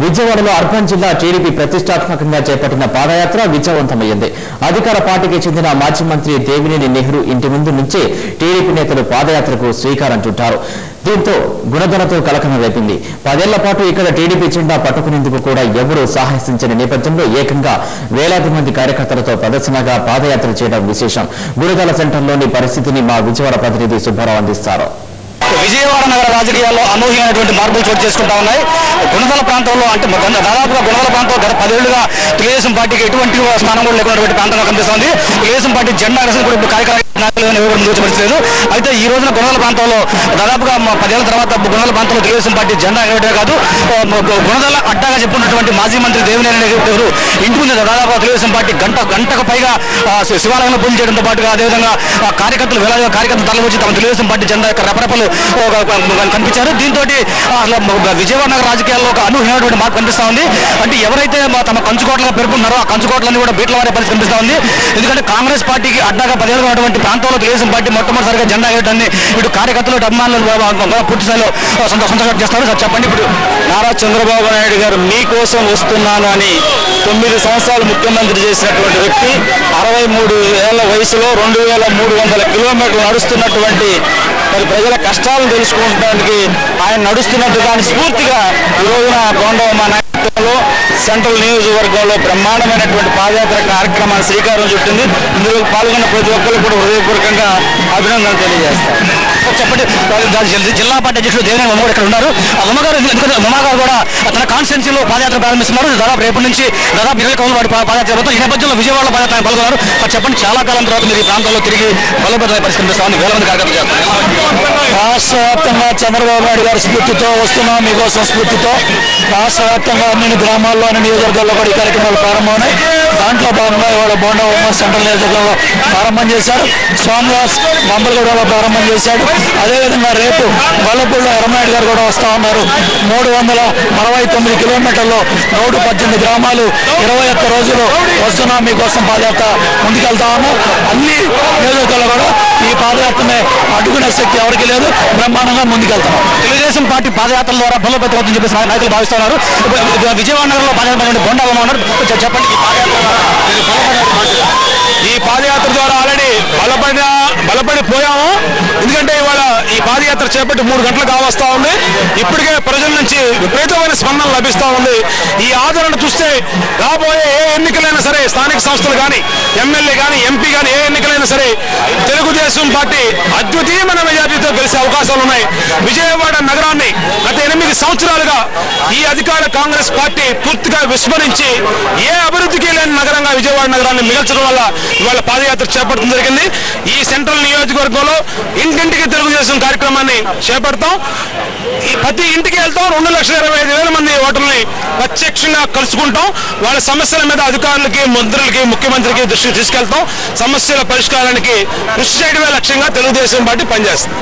విజయవాడలో అర్బన్ జిల్లా టీడీపీ ప్రతిష్టాత్మకంగా చేపట్టిన పాదయాత్ర విజయవంతమైంది. అధికార పార్టీకి చెందిన మాజీ మంత్రి దేవినేని నెహ్రూ ఇంటి ముందు నుంచే టీడీపీ నేతలు పాదయాత్రకు శ్రీకారం చుట్టారు. దీంతో గుణదలతో కలకలం రేపింది. 10 ఏళ్ల పాటు ఇక్కడ టీడీపీ జెండా పట్టుకునేందుకు కూడా ఎవరూ సాహసించని నేపథ్యంలో ఏకంగా వేలాది మంది కార్యకర్తలతో ప్రదర్శనగా పాదయాత్ర చేయడం విశేషం. గుణదల సెంటర్లోని పరిస్థితిని మా విజయవాడ ప్రతినిధి సుబ్బారావు అందిస్తారు. విజయవాడ నగర రాజకీయాల్లో అనూహ్యమైనటువంటి మార్పులు చోటు చేసుకుంటా ఉన్నాయి. గుణదల ప్రాంతంలో అంటే దాదాపుగా గుణదల ప్రాంతం గత 10 ఏళ్లుగా తెలుగుదేశం పార్టీకి ఎటువంటి స్థానం కూడా లేకున్నటువంటి ప్రాంతంగా కనిపిస్తోంది. తెలుగుదేశం పార్టీ జెండా ఎగరేసిన కూడా ఇప్పుడు కార్యక్రమాలు చూపించలేదు. అయితే ఈ రోజున గుణదల ప్రాంతంలో దాదాపుగా 10 ఏళ్ల తర్వాత గుణదల ప్రాంతంలో తెలుగుదేశం పార్టీ జెండా ఎగరడమే కాదు, గుణదల అడ్డాగా చెప్పుకున్నటువంటి మాజీ మంత్రి దేవినేని నెహ్రూ ఇంటి ముందు దాదాపుగా తెలుగుదేశం పార్టీ గంటకు పైగా శివాలయంలో పూజలు చేయడంతో పాటుగా అదేవిధంగా కార్యకర్తలు వేలాది కార్యకర్తలు తరలివచ్చి తమ తెలుగుదేశం పార్టీ జెండా యొక్క రెపరెపలు కనిపించారు. దీంతో విజయవాడ నగర రాజకీయాల్లో ఒక అనూహ్యమైనటువంటి మార్పు కనిపిస్తా ఉంది. అంటే ఎవరైతే తమ కంచుకోట్లుగా పేర్కొన్నారో ఆ కంచుకోట్లన్నీ కూడా బీట్ల వారే పరిస్థితి కనిపిస్తా ఉంది. ఎందుకంటే కాంగ్రెస్ పార్టీకి అడ్డాగా 10 ఏళ్ళుగా ఉన్నటువంటి ప్రాంతంలో తెలుగుదేశం పార్టీ మొట్టమొదటిసారిగా జెండా ఎగరడాన్ని ఇటు కార్యకర్తలు అభిమానులు పూర్తి స్థాయిలో సంతోషం చేస్తారు. సార్ చెప్పండి, ఇప్పుడు నారా చంద్రబాబు నాయుడు గారు మీకోసం వస్తున్నాను అని 9 సంవత్సరాలు ముఖ్యమంత్రి చేసినటువంటి వ్యక్తి 63 ఏళ్ల వయసులో 2300 కిలోమీటర్లు నడుస్తున్నటువంటి మరి ప్రజల కష్టాలను తెలుసుకోవడానికి ఆయన నడుస్తున్నట్టు దాని స్ఫూర్తిగా ఈ రోజున బోండమ్మ నాయకత్వంలో సెంట్రల్ నియోజకవర్గంలో బ్రహ్మాండమైనటువంటి పాదయాత్ర కార్యక్రమాన్ని శ్రీకారం చుట్టింది. ఇందులో పాల్గొన్న ప్రతి ఒక్కరు కూడా హృదయపూర్వకంగా అభినందనలు తెలియజేస్తారు. చెప్పండి, జిల్లా పార్టీ అధ్యక్షుడు దేవినేని ఉమ్మ ఇక్కడ ఉన్నారు. ఉమ్మగారు ఎందుకంటే ఉమ్మగారు కూడా తన కాన్స్టిట్యున్సీలో పాదయాత్ర ప్రారంభిస్తున్నారు. దాదాపు రేపటి నుంచి దాదాపు 20 కౌలు వాడి పాదయాత్ర ఈ నేపథ్యంలో విజయవాడలో పాదయాత్ర పాల్గొన్నారు. చెప్పండి, చాలా కాలం తర్వాత మీరు ఈ ప్రాంతంలో తిరిగి బలోపేత పరిష్కరిస్తామని వేల మంది కార్యకర్తలు చేస్తారు. రాష్ట్ర వ్యాప్తంగా చంద్రబాబు నాయుడు గారి స్ఫూర్తితో వస్తున్నాం, మీకోసం స్ఫూర్తితో రాష్ట్ర వ్యాప్తంగా అన్ని గ్రామాల్లో అన్ని నియోజకవర్గాల్లో కూడా ఈ కార్యక్రమాలు ప్రారంభమవున్నాయి. దాంట్లో భాగంగా ఇవాళ బోండమ్మ సెంట్రల్ నియోజకవర్గంలో ప్రారంభం చేశారు. స్వామివాస్ మంబలగూడలో ప్రారంభం చేశాడు. అదేవిధంగా రేపు గొల్లపూడిలో ఎర్రనాయుడు గారు కూడా వస్తూ ఉన్నారు. 369 కిలోమీటర్లు 118 గ్రామాలు 21 రోజులు వస్తున్నాం మీకోసం పాదయాత్ర ముందుకెళ్తా ఉన్నాం. అన్ని నియోజకవర్గాల్లో కూడా ఈ పాదయాత్రనే అడ్డుకునే శక్తి ఎవరికి లేదు. బ్రహ్మాండంగా ముందుకెళ్తాం. తెలుగుదేశం పార్టీ పాదయాత్ర ద్వారా బలోపేతం అవుతుందని చెప్పేసి నాయకులు భావిస్తున్నారు. విజయవాడ నగరంలో పాదయాత్ర బొండాలమ్మ ఉన్నారు. చెప్పండి, ఈ పాదయాత్ర ద్వారా ఆల్రెడీ బలపడిపోయాము. ఎందుకంటే ఇవాళ ఈ పాదయాత్ర చేపట్టి 3 గంటలు కావస్తా ఉంది. ఇప్పటికే ప్రజల నుంచి విపరీతమైన స్పందన లభిస్తూ ఉంది. ఈ ఆదరణ చూస్తే రాబోయే ఏ ఎన్నికలైనా సరే, స్థానిక సంస్థలు కానీ, ఎమ్మెల్యే కానీ, ఎంపీ కానీ, ఏ ఎన్నికలైనా సరే తెలుగుదేశం పార్టీ అద్వితీయమైన మెజార్టీతో గెలిచే అవకాశాలు ఉన్నాయి. విజయవాడ నగరాన్ని గత 8 సంవత్సరాలుగా ఈ అధికార కాంగ్రెస్ పార్టీ పూర్తిగా విస్మరించి ఏ అభివృద్ధికి లేని నగరంగా విజయవాడ నగరాన్ని మిగల్చడం వల్ల ఇవాళ పాదయాత్ర చేపట్టడం జరిగింది. ఈ సెంట్రల్ నియోజకవర్గంలో ఇంటింటికి తెలుగుదేశం కార్యక్రమాన్ని చేపడతాం. ప్రతి ఇంటికి వెళ్తాం. 2,25,000 మంది ఓటర్లని ప్రత్యక్షంగా కలుసుకుంటాం. వాళ్ళ సమస్యల మీద అధికారులకి, మంత్రులకి, ముఖ్యమంత్రికి దృష్టికి తీసుకెళ్తాం. సమస్యల పరిష్కారానికి కృషి చేయడమే లక్ష్యంగా తెలుగుదేశం పార్టీ పనిచేస్తుంది.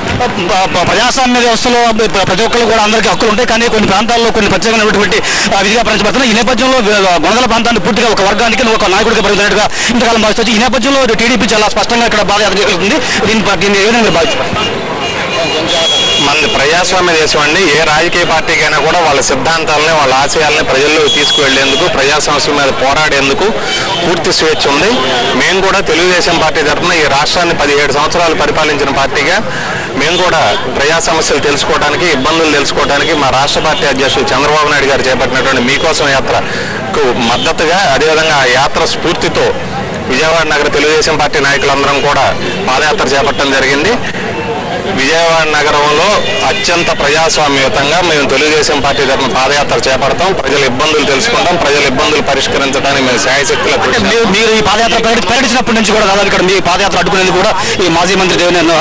ప్రజాస్వామ్య వ్యవస్థలో ప్రతి ఒక్కరు కూడా అందరికీ హక్కులు ఉంటాయి. కానీ కొన్ని ప్రాంతాల్లో కొన్ని ప్రత్యేకమైనటువంటి విధిగా పరిచయపడుతున్నాయి. ఈ నేపథ్యంలో గుణదల ప్రాంతాన్ని పూర్తిగా ఒక వర్గానికి ఒక నాయకుడిగా పరిగణించినట్టుగా ఇంతకాలం భావిస్తుంది. ఈ నేపథ్యంలో టీడీపీ చాలా స్పష్టంగా ఇక్కడ పాదయాత్ర జరుగుతుంది. దీన్ని ఏ విధంగా భావిస్తారు? మన ప్రజాస్వామ్య దేశం అండి. ఏ రాజకీయ పార్టీకైనా కూడా వాళ్ళ సిద్ధాంతాలని, వాళ్ళ ఆశయాలని ప్రజల్లో తీసుకువెళ్లేందుకు, ప్రజా సమస్యల మీద పోరాడేందుకు పూర్తి స్వేచ్ఛ ఉంది. మేము కూడా తెలుగుదేశం పార్టీ తరఫున ఈ రాష్ట్రాన్ని 17 సంవత్సరాలు పరిపాలించిన పార్టీగా మేము కూడా ప్రజా సమస్యలు తెలుసుకోవడానికి, ఇబ్బందులు తెలుసుకోవడానికి మా రాష్ట్ర పార్టీ అధ్యక్షుడు చంద్రబాబు నాయుడు గారు చేపట్టినటువంటి మీకోసం యాత్రకు మద్దతుగా, అదేవిధంగా ఆ యాత్ర స్ఫూర్తితో విజయవాడ నగర తెలుగుదేశం పార్టీ నాయకులందరం కూడా పాదయాత్ర చేపట్టడం జరిగింది. విజయవాడ నగరంలో అత్యంత ప్రజాస్వామ్యయుతంగా మేము తెలుగుదేశం పార్టీ తరఫున పాదయాత్ర చేపడతాం. ప్రజల ఇబ్బందులు తెలుసుకుంటాం. ప్రజల ఇబ్బందులు పరిష్కరించడానికి మేము శాయశక్తుల మీరు ఈ పాదయాత్ర ప్రకటించినప్పటి నుంచి కూడా దాదాపు ఇక్కడ మీ పాదయాత్ర అడ్డుకునేందుకు కూడా ఈ మాజీ మంత్రి దేవినేని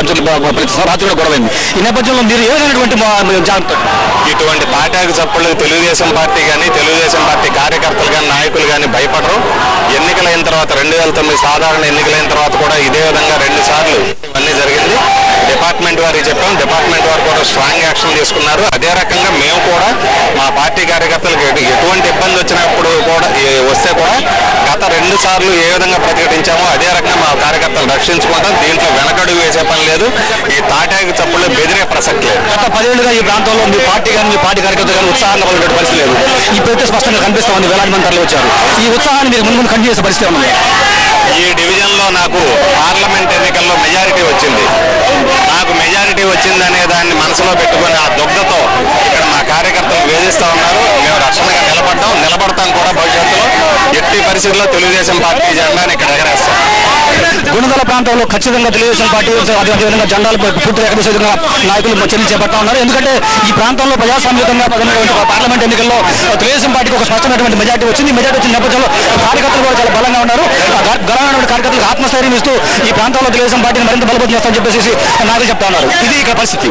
రాత్రి గొడవైంది. ఈ నేపథ్యంలో మీరు ఏదైనటువంటి ఇటువంటి పార్టీకి చప్పుళ్ళకి తెలుగుదేశం పార్టీ కానీ, తెలుగుదేశం పార్టీ కార్యకర్తలు కానీ, నాయకులు కానీ భయపడరు. ఎన్నికలైన తర్వాత 2009 సాధారణ ఎన్నికలైన తర్వాత కూడా ఇదే విధంగా 2 సార్లు ఇవన్నీ జరిగింది. డిపార్ట్మెంట్ వారికి చెప్పాం. డిపార్ట్మెంట్ వారు కూడా స్ట్రాంగ్ యాక్షన్ తీసుకున్నారు. అదే రకంగా మేము కూడా మా పార్టీ కార్యకర్తలకు ఎటువంటి ఇబ్బంది వచ్చినప్పుడు కూడా వస్తే కూడా గత 2 సార్లు ఏ విధంగా ప్రతిఘటించామో అదే రకంగా మా కార్యకర్తలు రక్షించుకుంటాం. దీంట్లో వెనకడుగు వేసే పని లేదు. ఈ తాటాకి చప్పుళ్ళు బెదిరే ప్రసక్తి లేదు. గత 10 ఏళ్లుగా ఈ ప్రాంతంలో మీ పార్టీ కానీ, మీ పార్టీ కార్యకర్తలు కానీ ఉత్సాహంగా పరిస్థితి లేదు. ఇప్పుడైతే స్పష్టంగా కనిపిస్తా ఉంది. వేలాది మంది తరలి వచ్చారు. ఈ ఉత్సాహాన్ని మీరు ముందు కంటిన్యూ చేసే పరిస్థితి ఉంది. ఈ డివిజన్లో నాకు పార్లమెంట్ ఎన్నికల్లో మెజారిటీ వచ్చింది. నాకు మెజారిటీ వచ్చిందనే దాన్ని మనసులో పెట్టుకుని ఆ దుగ్ధతో ఇక్కడ మా కార్యకర్తలు వేధిస్తూ ఉన్నారు. మేము రక్షణగా నిలబడతాం కూడా. భవిష్యత్తులో ఎట్టి పరిస్థితుల్లో తెలుగుదేశం పార్టీ జెండాని ఇక్కడ ఎగరేస్తాం. గుణదల ప్రాంతంలో ఖచ్చితంగా తెలుగుదేశం పార్టీ అదేవిధంగా జెండాలు పూర్తి ఎగరేసే విధంగా నాయకులు చర్యలు చేపడతా ఉన్నారు. ఎందుకంటే ఈ ప్రాంతంలో ప్రజాస్వామ్యంగా పార్లమెంట్ ఎన్నికల్లో తెలుగుదేశం పార్టీకి ఒక స్పష్టమైనటువంటి మెజారిటీ వచ్చింది. మెజారిటీ వచ్చిన నేపథ్యంలో కార్యకర్తలు కూడా చాలా బలంగా ఉన్నారు. బలమైన కార్యకర్తలకు ఆత్మస్థైర్యం ఇస్తూ ఈ ప్రాంతంలో తెలుగుదేశం పార్టీని మరింత బలపతం చేస్తామని చెప్పేసి నాయకులు చెప్తా ఉన్నారు. ఇది ఇక్కడ పరిస్థితి.